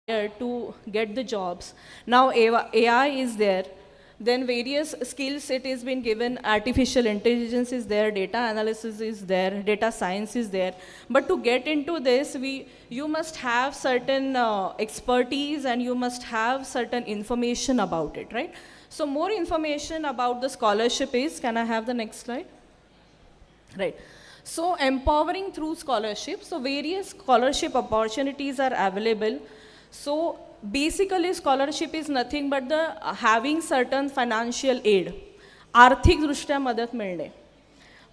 to get the jobs. Now AI is there. Then various skills it is been given. Artificial intelligence is there. Data analysis is there. Data science is there. But to get into this, you must have certain expertise and you must have certain information about it, right? So more information about the scholarship is. Can I have the next slide? Right. So empowering through scholarship. So various scholarship opportunities are available. So basically scholarship is nothing but the having certain financial aid. आर्थिक दृष्ट्या मदत मिळणे.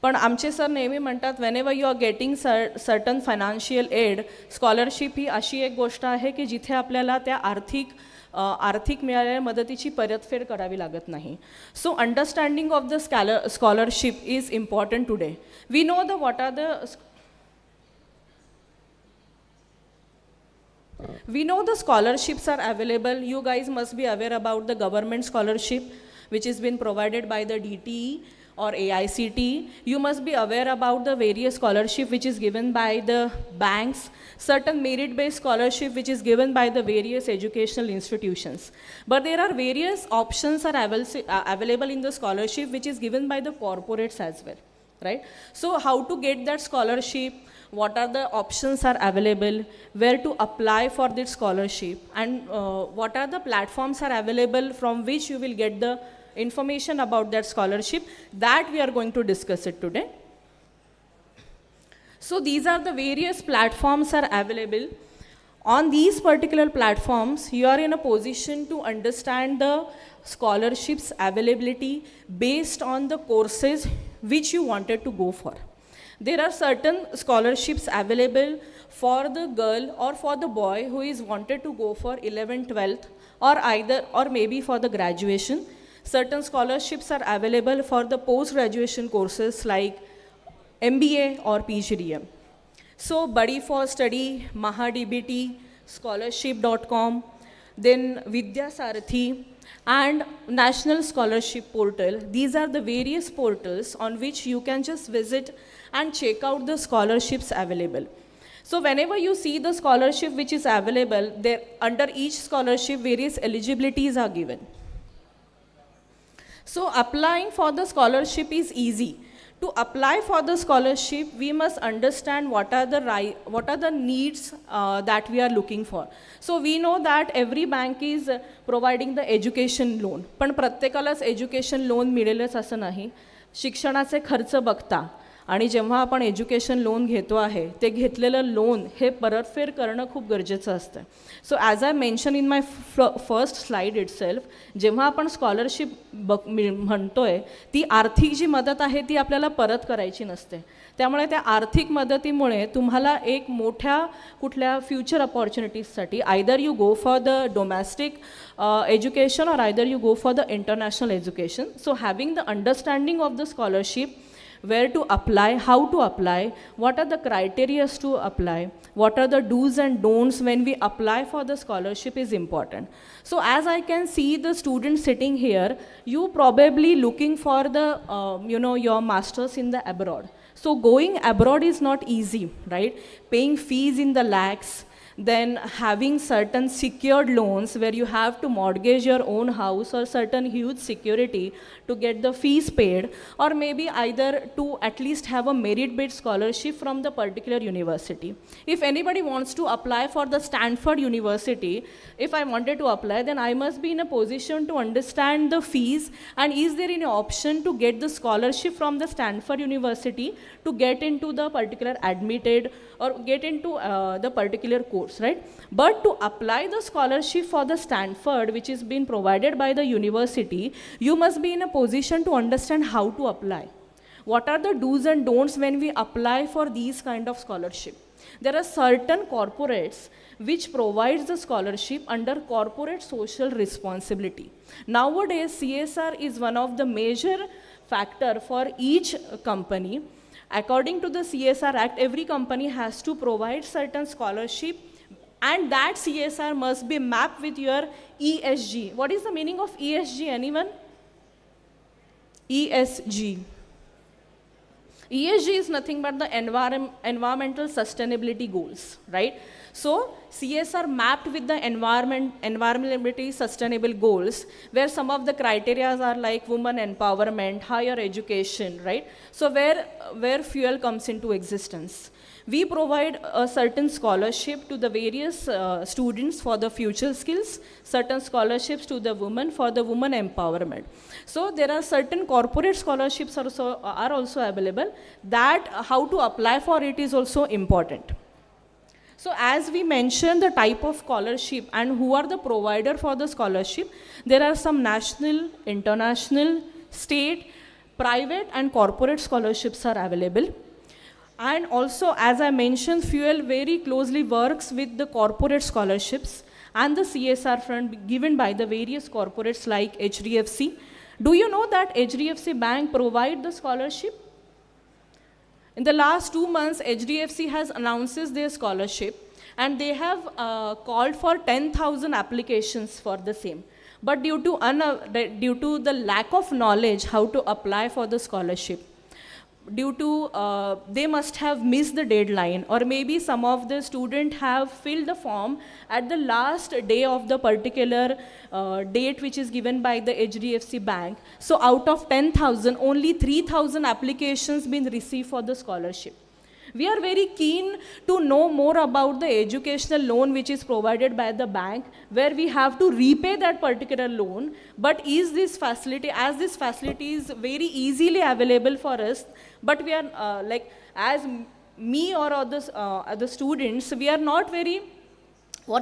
पण आमचे sir नेहमी म्हणतात whenever you are getting certain financial aid, scholarship ही अशी एक गोष्ट आहे की जिथे आपल्याला त्या आर्थिक मिळालेल्या मदतीची परतफेड करावी लागत नाही. So understanding of the scholarship is important today. We know the what are the We know the scholarships are available. You guys must be aware about the government scholarship which has been provided by the DTE or AICTE. You must be aware about the various scholarship which is given by the banks, certain merit-based scholarship which is given by the various educational institutions. But there are various options are available in the scholarship which is given by the corporates as well, right? So how to get that scholarship? What are the options are available, where to apply for this scholarship, and what are the platforms are available from which you will get the information about that scholarship, that we are going to discuss it today. So these are the various platforms are available. On these particular platforms, you are in a position to understand the scholarships availability based on the courses which you wanted to go for. There are certain scholarships available for the girl or for the boy who is wanted to go for 11th, 12th or maybe for the graduation. Certain scholarships are available for the post-graduation courses like MBA or PGDM. So Buddy for Study, MahaDBT, scholarship.com, then Vidya Sarathi, and National Scholarship Portal. These are the various portals on which you can just visit and check out the scholarships available. So whenever you see the scholarship which is available, there under each scholarship various eligibilities are given. So applying for the scholarship is easy. To apply for the scholarship, we must understand what are the needs that we are looking for. So we know that every bank is providing the education loan. पण प्रत्येकालाच education loan मिळेलच असं नाही. शिक्षणाचे खर्च बघता आणि जेव्हा आपण एज्युकेशन लोन घेतो आहे ते घेतलेलं लोन हे परतफेड करणं खूप गरजेचं असतं. So as I mention in my first slide itself, जेव्हा आपण स्कॉलरशिप म्हणतोय ती आर्थिक जी मदत आहे ती आपल्याला परत करायची नसते. त्यामुळे त्या आर्थिक मदतीमुळे तुम्हाला एक मोठ्या कुठल्या फ्युचर अपॉर्च्युनिटीजसाठी either you go for the domestic education or either you go for the international education. So having the understanding of the scholarship, where to apply, how to apply, what are the criteria to apply, what are the do's and don'ts when we apply for the scholarship is important. So as I can see the students sitting here, you probably looking for the, your masters in the abroad. So going abroad is not easy, right? Paying fees in the lakhs, then having certain secured loans where you have to mortgage your own house or certain huge security to get the fees paid, or maybe either to at least have a merit-based scholarship from the particular university. If anybody wants to apply for the Stanford University, if I wanted to apply, then I must be in a position to understand the fees and is there any option to get the scholarship from the Stanford University to get into the particular admitted or get into the particular course, right? But to apply the scholarship for the Stanford, which is being provided by the university, you must be in a position to understand how to apply. What are the do's and don'ts when we apply for these kind of scholarship? There are certain corporates which provides the scholarship under corporate social responsibility. Nowadays, CSR is one of the major factor for each company. According to the CSR Act, every company has to provide certain scholarship and that CSR must be mapped with your ESG. What is the meaning of ESG? Anyone? ESG. ESG is nothing but the environmental sustainability goals, right? So CSR mapped with the environmentally sustainable goals, where some of the criteria are like women empowerment, higher education, right? So where fuel comes into existence. We provide a certain scholarship to the various students for the future skills, certain scholarships to the women for the women empowerment. So there are certain corporate scholarships are also available, that how to apply for it is also important. So as we mentioned the type of scholarship and who are the provider for the scholarship, there are some national, international, state, private and corporate scholarships are available. And also, as I mentioned, Fuel very closely works with the corporate scholarships and the CSR fund given by the various corporates like HDFC. Do you know that HDFC Bank provide the scholarship? In the last 2 months, HDFC has announced their scholarship, and they have called for 10,000 applications for the same. But due to the lack of knowledge how to apply for the scholarship, due to they must have missed the deadline, or maybe some of the students have filled the form at the last day of the particular date which is given by the HDFC Bank. So out of 10,000, only 3,000 applications been received for the scholarship. We are very keen to know more about the educational loan which is provided by the bank, where we have to repay that particular loan. But is this facility, as this facility is very easily available for us, but we are as me or other students, we are not very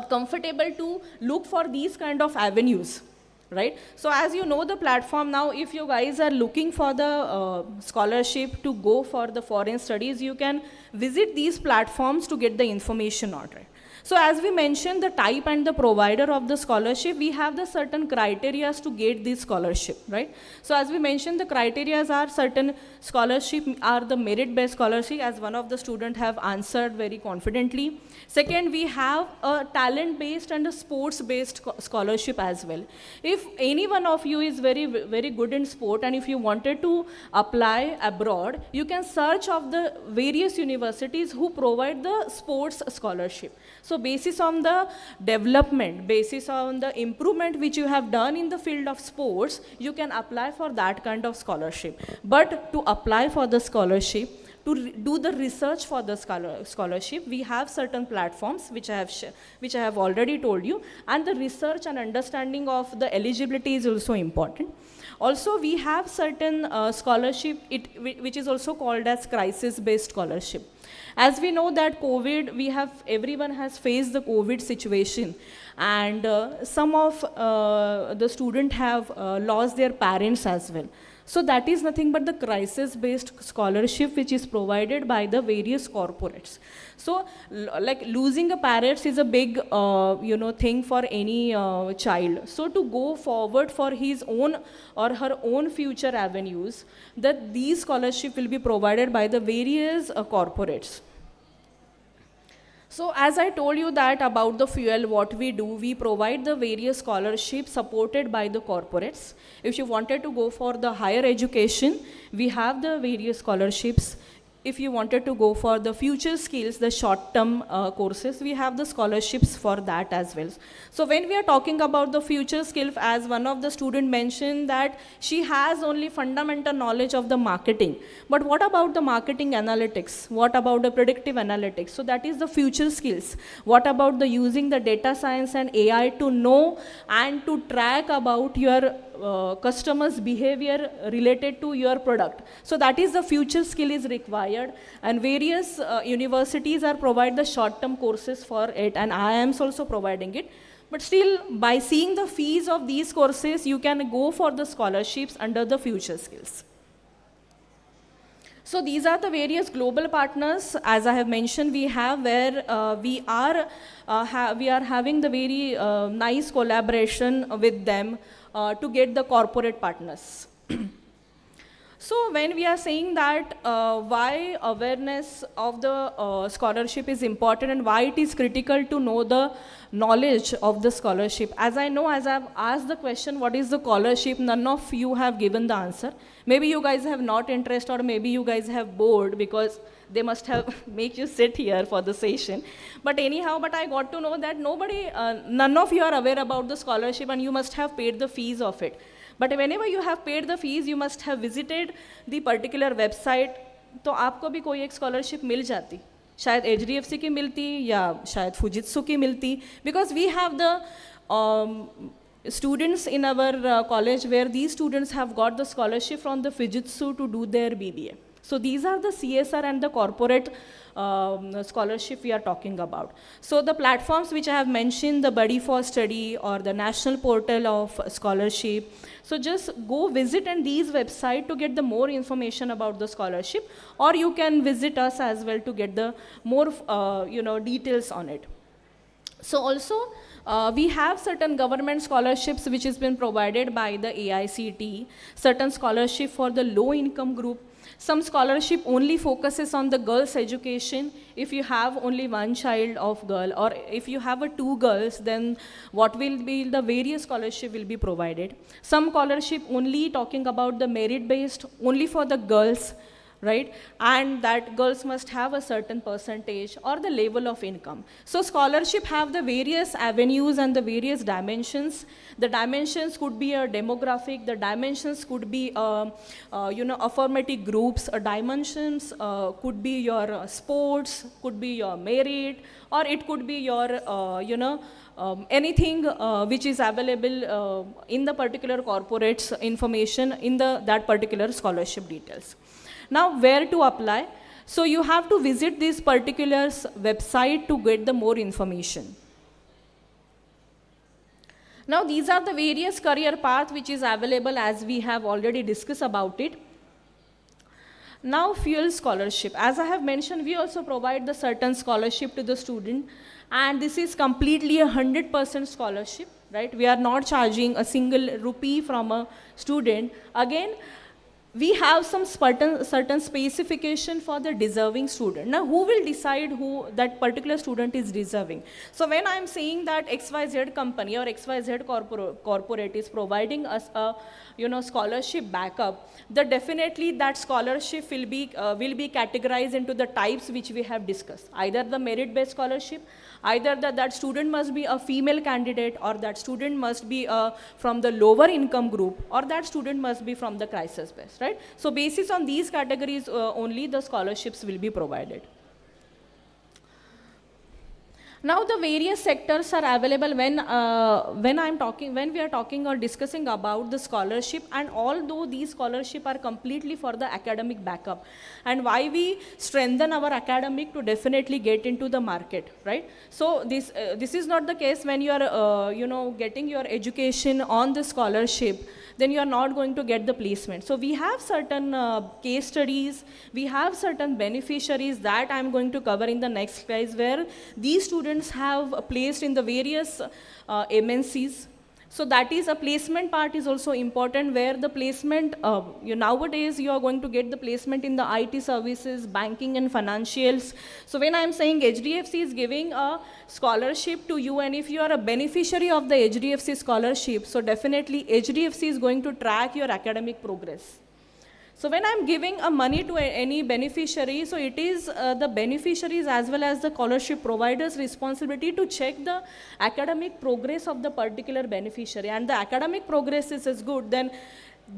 comfortable to look for these kind of avenues. Right? So as you know the platform now, if you guys are looking for the scholarship to go for the foreign studies, you can visit these platforms to get the information on it. So as we mentioned, the type and the provider of the scholarship, we have the certain criteria to get this scholarship, right? So as we mentioned, the criteria are certain scholarship are the merit-based scholarship, as one of the students have answered very confidently. Second, we have a talent-based and a sports-based scholarship as well. If any one of you is very, very good in sport, and if you wanted to apply abroad, you can search of the various universities who provide the sports scholarship. So basis on the development, basis on the improvement which you have done in the field of sports, you can apply for that kind of scholarship. But to apply for the scholarship, to do the research for the scholarship, we have certain platforms which I have already told you, and the research and understanding of the eligibility is also important. Also, we have certain scholarship which is also called as crisis-based scholarship. As we know that everyone has faced the COVID situation, and some of the students have lost their parents as well. So that is nothing but the crisis-based scholarship which is provided by the various corporates. So like losing a parent is a big thing for any child. So to go forward for his own or her own future avenues, that these scholarship will be provided by the various corporates. So as I told you that about the Fuel, what we do, we provide the various scholarships supported by the corporates. If you wanted to go for the higher education, we have the various scholarships. If you wanted to go for the future skills, the short-term courses, we have the scholarships for that as well. So when we are talking about the future skill, as one of the student mentioned that she has only fundamental knowledge of the marketing. But what about the marketing analytics? What about the predictive analytics? So that is the future skills. What about the using the data science and AI to know and to track about your customers' behavior related to your product? So that is the future skill is required, and various universities are provide the short-term courses for it, and I am also providing it. But still, by seeing the fees of these courses, you can go for the scholarships under the future skills. So these are the various global partners, as I have mentioned, we have where we are having the very nice collaboration with them to get the corporate partners. So when we are saying that why awareness of the scholarship is important and why it is critical to know the knowledge of the scholarship, as I know, as I've asked the question, what is the scholarship, none of you have given the answer. Maybe you guys have not interest, or maybe you guys have bored because they must have make you sit here for the session. But anyhow, but I got to know that none of you are aware about the scholarship and you must have paid the fees of it. But whenever you have paid the fees, you must have visited the particular website. तो आपको भी कोई एक scholarship मिल जाती, शायद HDFC की मिलती या शायद Fujitsu की मिलती, because we have the students in our college where these students have got the scholarship from the Fujitsu to do their BBA. So these are the CSR and the corporate scholarship we are talking about. So the platforms which I have mentioned, the Buddy for Study or the National Portal of Scholarship, so just go visit and these websites to get the more information about the scholarship, or you can visit us as well to get the more details on it. So also, we have certain government scholarships which has been provided by the AICTE, certain scholarship for the low income group. Some scholarship only focuses on the girls' education. If you have only one child of girl, or if you have two girls, then what will be the various scholarship will be provided. Some scholarship only talking about the merit-based, only for the girls, right? And that girls must have a certain percentage or the level of income. So scholarship have the various avenues and the various dimensions. The dimensions could be a demographic, the dimensions could be affirmative groups, dimensions could be your sports, could be your merit, or it could be your anything which is available in the particular corporate's information in that particular scholarship details. Now, where to apply? So you have to visit this particular website to get the more information. Now, these are the various career paths which is available, as we have already discussed about it. Now, fuel scholarship. As I have mentioned, we also provide the certain scholarship to the student, and this is completely 100% scholarship, right? We are not charging a single rupee from a student. Again, we have some certain specification for the deserving student. Now, who will decide who that particular student is deserving? So when I'm saying that XYZ company or XYZ corporate is providing us a scholarship backup, then definitely that scholarship will be categorized into the types which we have discussed. Either the merit-based scholarship, either that student must be a female candidate, or that student must be from the lower income group, or that student must be from the crisis-based, right? So basis on these categories only the scholarships will be provided. Now the various sectors are available when we are talking or discussing about the scholarship, and although these scholarships are completely for the academic backup, and why we strengthen our academic to definitely get into the market, right? So this is not the case when you are getting your education on the scholarship, then you are not going to get the placement. So we have certain case studies, we have certain beneficiaries that I'm going to cover in the next slide, where these students have placed in the various MNCs. So that is a placement part is also important, where the placement, nowadays you are going to get the placement in the IT services, banking and financials. So when I'm saying HDFC is giving a scholarship to you, and if you are a beneficiary of the HDFC scholarship, so definitely HDFC is going to track your academic progress. So when I'm giving a money to any beneficiary, so it is the beneficiaries as well as the scholarship providers' responsibility to check the academic progress of the particular beneficiary. And the academic progress is good, then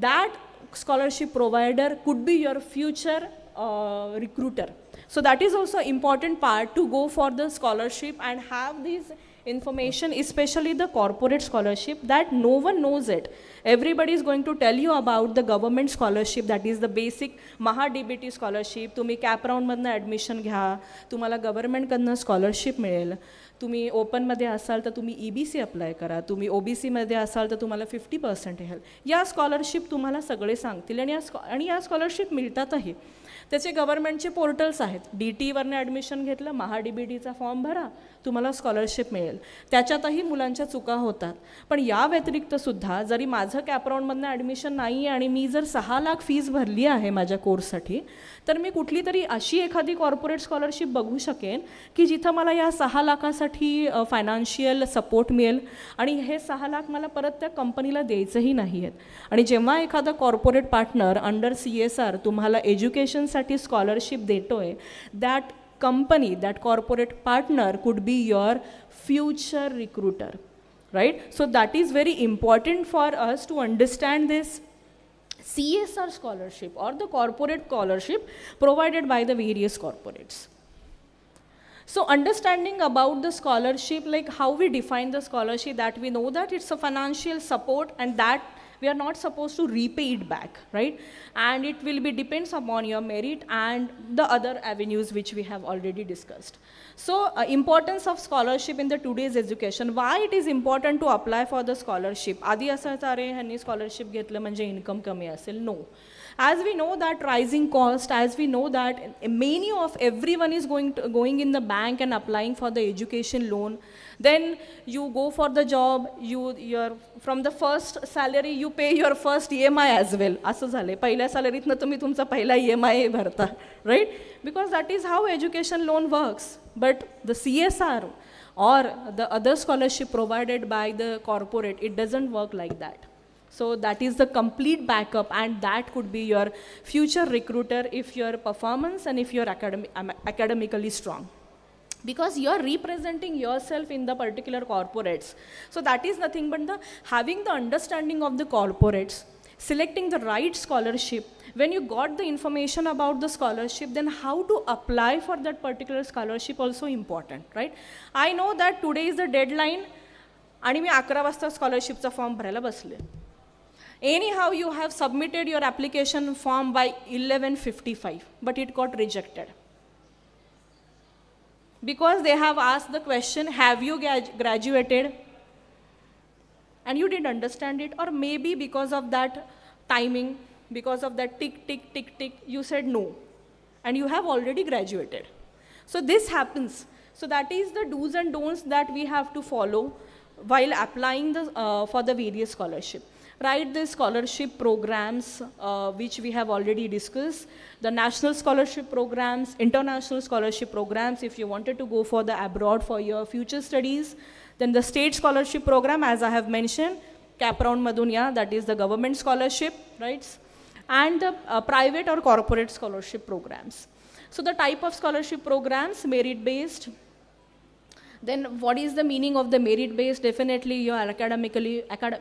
that scholarship provider could be your future recruiter. So that is also important part to go for the scholarship and have these information, especially the corporate scholarship, that no one knows it. Everybody is going to tell you about the government scholarship, that is the basic MahaDBT scholarship. तुम्ही cap राऊंडमधनं admission घ्या, तुम्हाला गव्हर्नमेंटकडनं scholarship मिळेल. तुम्ही ओपनमध्ये असाल तर तुम्ही EBC apply करा, तुम्ही OBCमध्ये असाल तर तुम्हाला 50% मिळेल. या स्कॉलरशिप तुम्हाला सगळे सांगतील, आणि या स्कॉलरशिप मिळतातही. त्याचे गव्हर्नमेंटचे पोर्टल्स आहेत. DTवरनं ॲडमिशन घेतलं, MahaDBTचा फॉर्म भरा, तुम्हाला स्कॉलरशिप मिळेल. त्याच्यातही मुलांच्या चुका होतात. पण या व्यतिरिक्तसुद्धा जरी माझं कॅपराऊंडमधनं ॲडमिशन नाही आहे आणि मी जर 6 लाख फीज भरली आहे माझ्या कोर्ससाठी, तर मी कुठली तरी अशी एखादी कॉर्पोरेट स्कॉलरशिप बघू शकेन की जिथं मला या 6 लाखासाठी फायनान्शियल सपोर्ट मिळेल आणि हे 6 लाख मला परत त्या कंपनीला द्यायचंही नाही आहेत. आणि जेव्हा एखादा कॉर्पोरेट पार्टनर अंडर CSR तुम्हाला एज्युकेशनसाठी स्कॉलरशिप देतोय, that company, that corporate partner could be your future recruiter, right? So that is very important for us to understand this CSR scholarship or the corporate scholarship provided by the various corporates. So understanding about the scholarship, like how we define the scholarship, that we know that it's a financial support and that we are not supposed to repay it back, right? And it will be depends upon your merit and the other avenues which we have already discussed. So importance of scholarship in the today's education. Why it is important to apply for the scholarship? आधी असं अरे ह्यांनी scholarship घेतलं म्हणजे income कमी असेल. No. As we know that rising cost, as we know that many of everyone is going in the bank and applying for the education loan. Then you go for the job, you're from the first salary you pay your first EMI as well. असं झाले, पहिल्या सॅलरीतनं तुम्ही तुमचा पहिला EMI भरता, right? Because that is how education loan works. But the CSR or the other scholarship provided by the corporate, it doesn't work like that. So that is the complete backup, and that could be your future recruiter if your performance and if you're academically strong. Because you are representing yourself in the particular corporates. So that is nothing but the having the understanding of the corporates, selecting the right scholarship. When you got the information about the scholarship, then how to apply for that particular scholarship also important, right? I know that today is the deadline आणि मी 11 वाजता स्कॉलरशिपचा form भरायला बसले. Anyhow, you have submitted your application form by 11:55, but it got rejected. Because they have asked the question, have you graduated? And you didn't understand it, or maybe because of that timing, because of that tick, tick, tick, tick, you said no. And you have already graduated. So this happens. So that is the do's and don'ts that we have to follow while applying for the various scholarship. Right, the scholarship programs which we have already discussed, the national scholarship programs, international scholarship programs if you wanted to go for the abroad for your future studies, then the state scholarship program as I have mentioned, Capround Madunya, that is the government scholarship, right, and the private or corporate scholarship programs. So the type of scholarship programs, merit based. Then what is the meaning of the merit-based? Definitely you are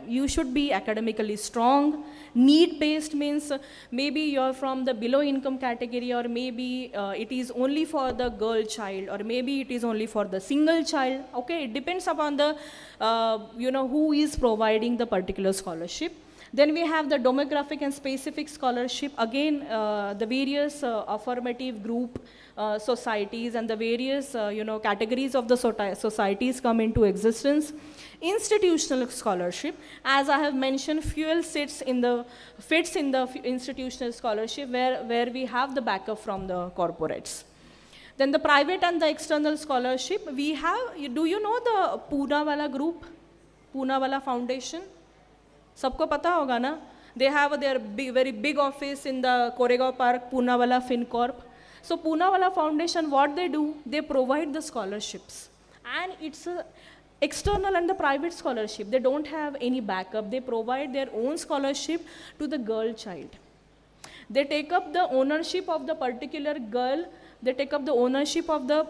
you should be academically strong. Need-based means maybe you're from the below income category, or maybe it is only for the girl child, or maybe it is only for the single child. Okay, it depends upon the, who is providing the particular scholarship. Then we have the demographic and specific scholarship. Again, the various affirmative group societies and the various categories of the societies come into existence. Institutional scholarship, as I have mentioned, fits in the institutional scholarship where we have the backup from the corporates. Then the private and the external scholarship, we have, do you know the Poonawalla group, Poonawalla Foundation? सबको पता होगा ना? They have their very big office in the Koregaon Park, Poonawalla FinCorp. So Poonawalla Foundation, what they do, they provide the scholarships. And it's a external and the private scholarship. They don't have any backup. They provide their own scholarship to the girl child. They take up the ownership of the particular girl. They take up the ownership of the,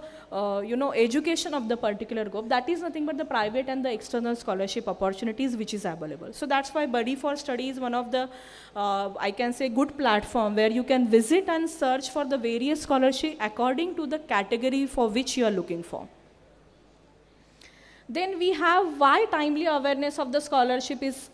education of the particular group. That is nothing but the private and the external scholarship opportunities which is available. So that's why Buddy for Study is one of the, I can say, good platform where you can visit and search for the various scholarship according to the category for which you are looking for. Then we have why timely awareness of the scholarship is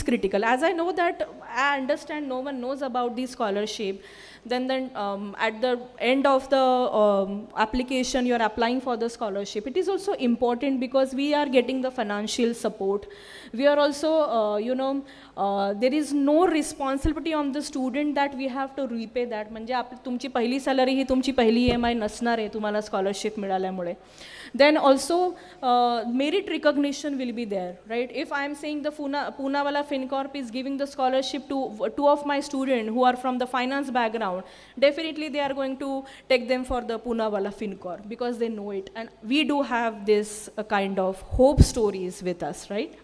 critical. As I know that, I understand no one knows about the scholarship. Then at the end of the application, you are applying for the scholarship. It is also important because we are getting the financial support. We are also, there is no responsibility on the student that we have to repay that. म्हणजे तुमची पहिली salary ही तुमची पहिली EMI नसणार आहे तुम्हाला scholarship मिळाल्यामुळे. Then also merit recognition will be there, right? If I am saying the Poonawalla FinCorp is giving the scholarship to two of my students who are from the finance background, definitely they are going to take them for the Poonawalla FinCorp because they know it. And we do have this kind of hope stories with us, right?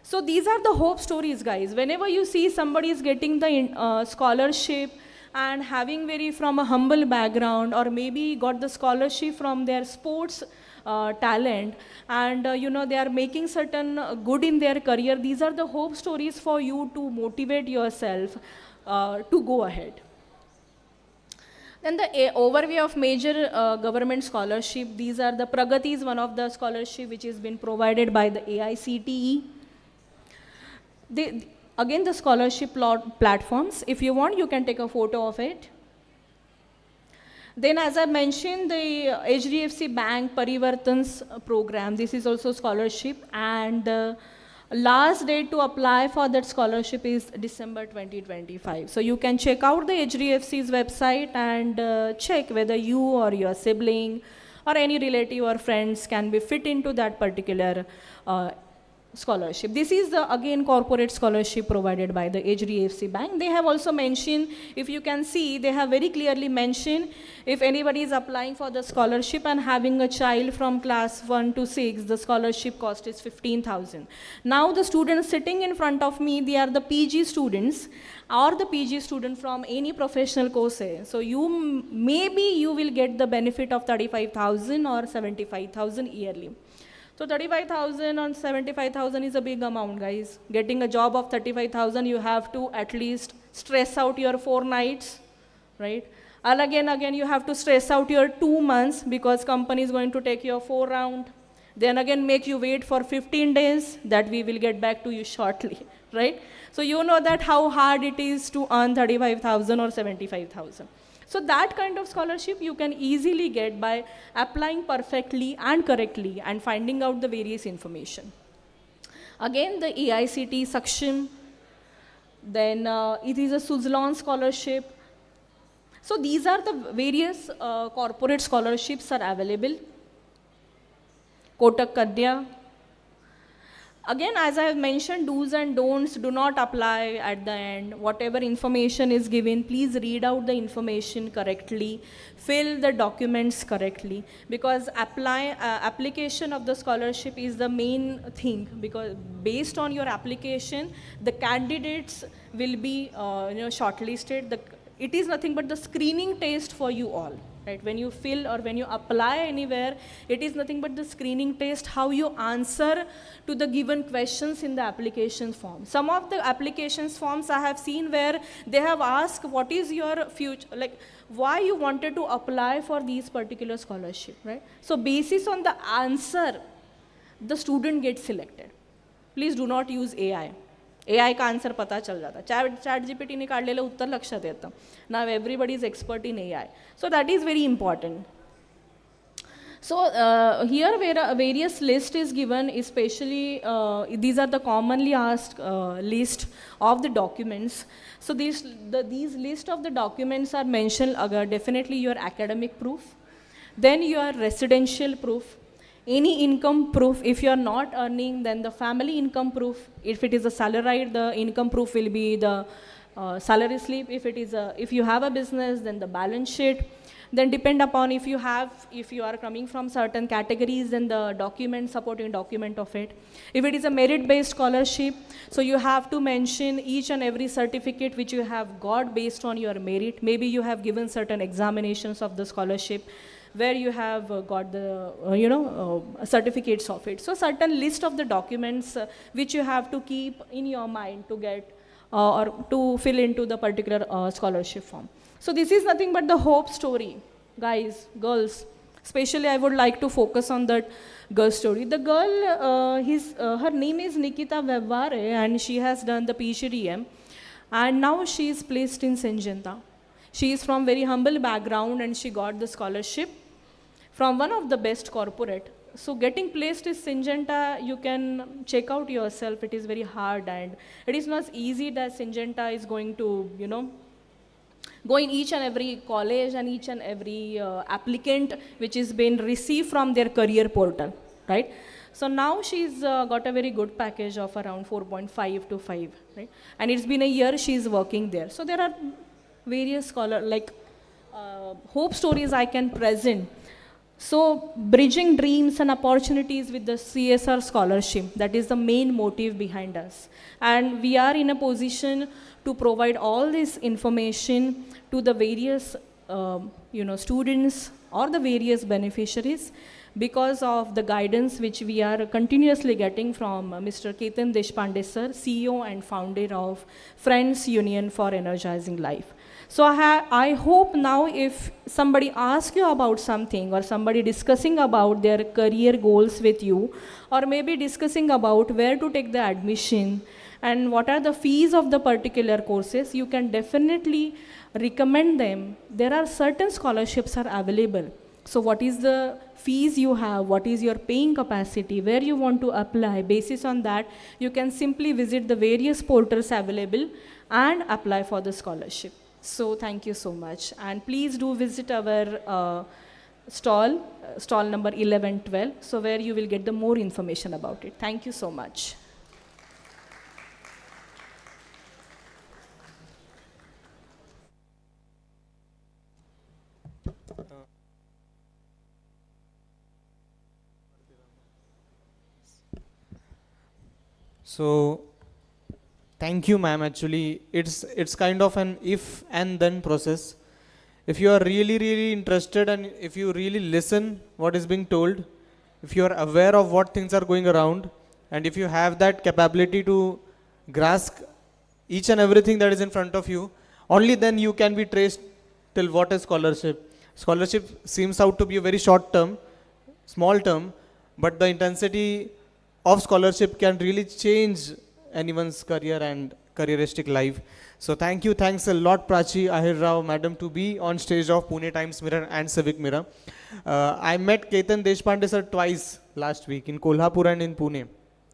So these are the hope stories, guys. Whenever you see somebody is getting the scholarship and having very from a humble background, or maybe got the scholarship from their sports talent, and they are making certain good in their career, these are the hope stories for you to motivate yourself to go ahead. Then the overview of major government scholarship. These are the Pragati is one of the scholarship which has been provided by the AICTE. Again, the scholarship platforms. If you want, you can take a photo of it. Then, as I mentioned, the HDFC Bank Parivartans program. This is also scholarship, and last date to apply for that scholarship is December 2025. So you can check out the HDFC's website and check whether you or your sibling or any relative or friends can be fit into that particular scholarship. This is the again corporate scholarship provided by the HDFC Bank. They have also mentioned, if you can see, they have very clearly mentioned if anybody is applying for the scholarship and having a child from class 1 to 6, the scholarship cost is 15,000. Now the students sitting in front of me, they are the PG students or the PG student from any professional courses. So maybe you will get the benefit of 35,000 or 75,000 yearly. So 35,000 on 75,000 is a big amount, guys. Getting a job of 35,000, you have to at least stress out your 4 nights, right? And again, you have to stress out your 2 months because company is going to take your 4 round. Then again, make you wait for 15 days that we will get back to you shortly, right? So you know that how hard it is to earn 35,000 or 75,000. So that kind of scholarship you can easily get by applying perfectly and correctly and finding out the various information. Again, the AICT Saksham, then it is a Suzlon scholarship. So these are the various corporate scholarships are available. Kotak Kadya. Again, as I have mentioned, do's and don'ts, do not apply at the end. Whatever information is given, please read out the information correctly, fill the documents correctly, because application of the scholarship is the main thing, because based on your application, the candidates will be shortlisted. It is nothing but the screening test for you all. Right? When you fill or when you apply anywhere, it is nothing but the screening test, how you answer to the given questions in the application form. Some of the application forms I have seen where they have asked what is your future, like why you wanted to apply for these particular scholarship, right? So basis on the answer, the student gets selected. Please do not use AI. AI का answer पता चल जाता, chat GPT ने काढलेलं उत्तर लक्षात येतं. Now everybody is expert in AI, so that is very important. So here where various list is given, especially these are the commonly asked list of the documents. So these list of the documents are mentioned. Definitely your academic proof, then your residential proof, any income proof. If you are not earning, then the family income proof. If it is a salaried, the income proof will be the salary slip. If you have a business, then the balance sheet. Then depend upon if you are coming from certain categories, then the document, supporting document of it. If it is a merit-based scholarship, so you have to mention each and every certificate which you have got based on your merit. Maybe you have given certain examinations of the scholarship where you have got the certificates of it. So certain list of the documents which you have to keep in your mind to get or to fill into the particular scholarship form. So this is nothing but the hope story, guys, girls. Especially I would like to focus on that girl story. The girl, her name is Nikita Vevare, and she has done the PGDM, and now she is placed in Syngenta. She is from very humble background and she got the scholarship from one of the best corporate. So getting placed in Syngenta, you can check out yourself. It is very hard and it is not easy that Syngenta is going to, go in each and every college and each and every applicant which is been received from their career portal, right? So now she's got a very good package of around 4.5 to 5, right? And it's been a year she's working there. So there are various hope stories I can present. So bridging dreams and opportunities with the CSR scholarship, that is the main motive behind us. And we are in a position to provide all this information to the various students or the various beneficiaries because of the guidance which we are continuously getting from Mr. Ketan Deshpande sir, CEO and founder of Friends Union for Energizing Life. So I hope now if somebody asks you about something or somebody discussing about their career goals with you or maybe discussing about where to take the admission and what are the fees of the particular courses, you can definitely recommend them. There are certain scholarships are available. So what is the fees you have, what is your paying capacity, where you want to apply. Basis on that, you can simply visit the various portals available and apply for the scholarship. So thank you so much. And please do visit our stall number 1112, so where you will get the more information about it. Thank you so much. So, thank you, ma'am. Actually, it's kind of an if and then process. If you are really interested and if you really listen what is being told, if you are aware of what things are going around, and if you have that capability to grasp each and everything that is in front of you, only then you can be traced till what is scholarship. Scholarship seems out to be a very short term, small term, but the intensity of scholarship can really change anyone's career and careeristic life. So thanks a lot Prachi Ahir Rao madam to be on stage of Pune Times Mirror and Civic Mirror. I met Ketan Deshpande sir twice last week in Kolhapur and in Pune.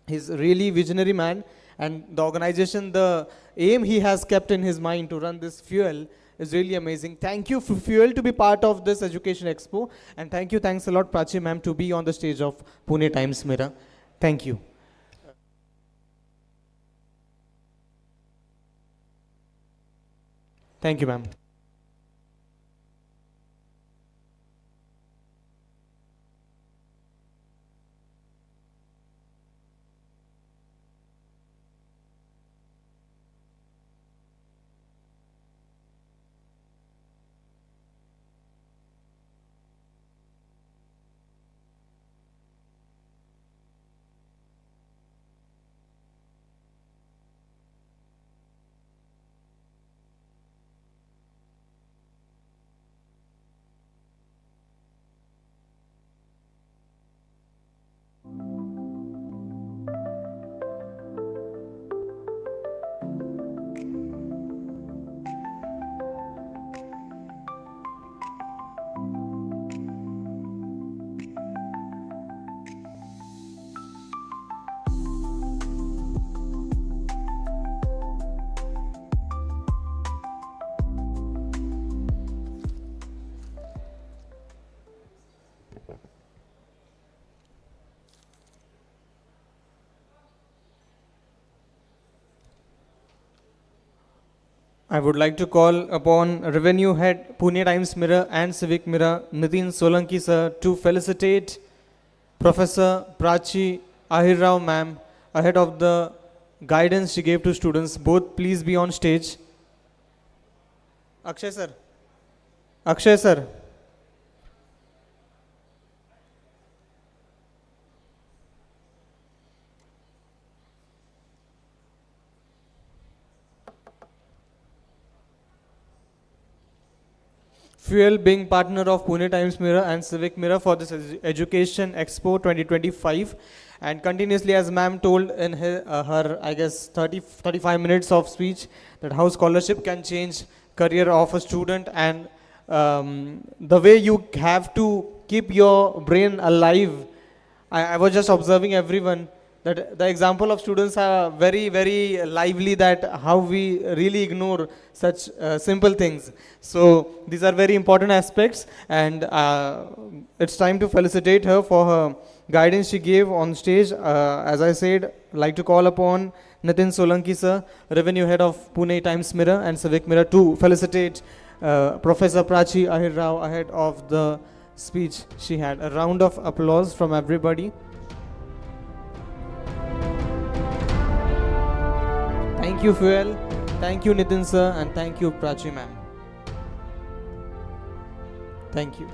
He's a really visionary man, and the organization, the aim he has kept in his mind to run this Fuel is really amazing. Thank you for Fuel to be part of this Education Expo, and thanks a lot Prachi ma'am to be on the stage of Pune Times Mirror. Thank you. Thank you, ma'am. I would like to call upon Revenue Head, Pune Times Mirror and Civic Mirror, Nitin Solanki sir, to felicitate Professor Prachi Ahir Rao ma'am ahead of the guidance she gave to students. Both please be on stage. Akshay sir. Akshay sir. Fuel being partner of Pune Times Mirror and Civic Mirror for this Education Expo 2025, and continuously, as ma'am told in her I guess 35 minutes of speech, that how scholarship can change career of a student, and the way you have to keep your brain alive. I was just observing everyone that the example of students are very, very lively, that how we really ignore such simple things. So these are very important aspects, and it's time to felicitate her for her guidance she gave on stage. As I said, like to call upon Nitin Solanki sir, Revenue Head of Pune Times Mirror and Civic Mirror, to felicitate Professor Prachi Ahir Rao ahead of the speech she had. A round of applause from everybody. Thank you, Fuel. Thank you, Nitin sir, and thank you, Prachi ma'am. Thank you.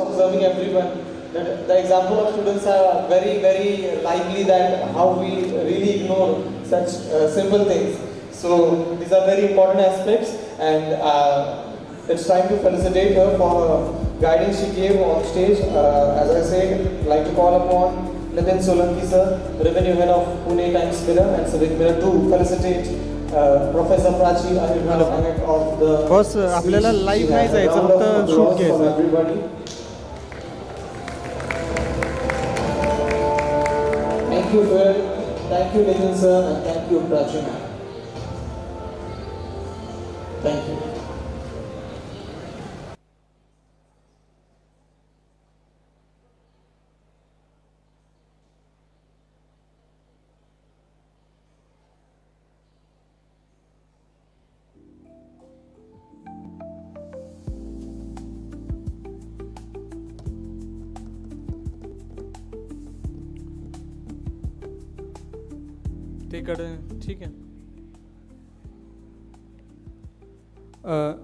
Observing everyone that the example of students are very, very lively, that how we really ignore such simple things. So these are very important aspects, and it's time to felicitate her for her guidance she gave on stage. As I said, like to call upon Nitin Solanki sir, Revenue Head of Pune Times Mirror and Civic Mirror, to felicitate Professor Prachi Ahir Rao ahead of the boss आपल्याला live नाही जायचं, फक्त shoot घ्यायचं. everybody. Thank you, Phil. Thank you, Nitin sir, and thank you, Prachi ma'am. Thank you. तिकडे ठीक आहे. uh,